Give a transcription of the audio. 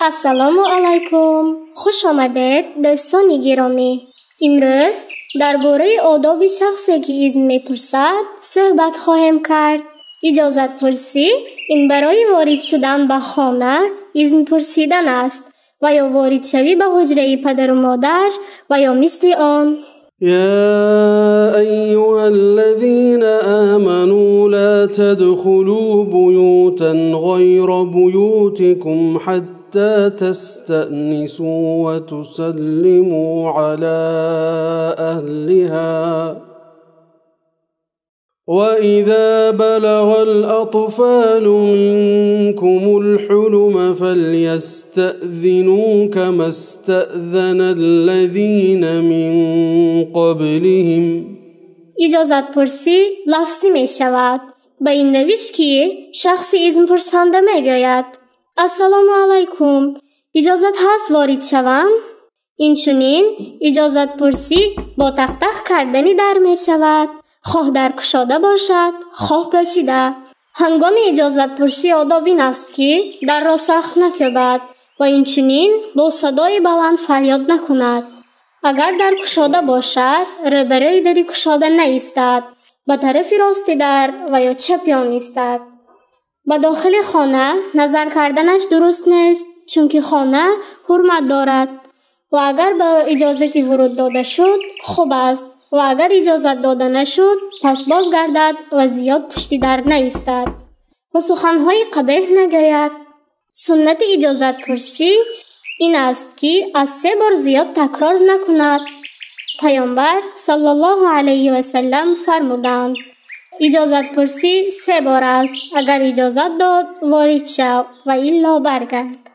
السلام علیکم. خوش آمدید دوستان گرامی. امروز درباره آداب شخصی که اذن میپرسد صحبت خواهیم کرد. اجازت پرسی این برای وارد شدن به خانه اذن پرسیدن است و یا وارد شوی به حجره پدر و مادر و یا مثل آن. يا أيها الذين آمنوا لا تدخلوا بيوتا غير بيوتكم حتى تستأنسوا وتسلموا على أهلها وإذا بلغ الأطفال منكم الحلم فليستأذنوا كما استأذن الذين من قبلهم. اجازت پرسی لفظی می شود به این روش که شخصی اذن پرسنده می گوید السلام علیکم، اجازت هست وارد شوم؟ اینچنین اجازت پرسی با تق تق کردنی در می شود، خواه در کشاده باشد خواه پوشیده. هنگام اجازت پرسی آداب این است که در را سخت نکوبد و اینچنین با صدای بلند فریاد نکند. اگر در کشاده باشد روبروی در کشاده نایستد، به طرف راست در و یا چپ آن ایستد. به داخل خانه نظر کردنش درست نیست چون که خانه حرمت دارد و اگر به اجازتی ورود داده شد خوب است و اگر اجازت داده نشد پس بازگردد و زیاد پشت در نایستد و سخنهای قبیح نگوید. سنت اجازت پرسی این است که از 3 بار زیاد تکرار نکند. پیامبر صلی الله علیه و سلم فرمودند اجازت پرسی 3 بار است، اگر اجازت داد وارد شو و الا برگرد.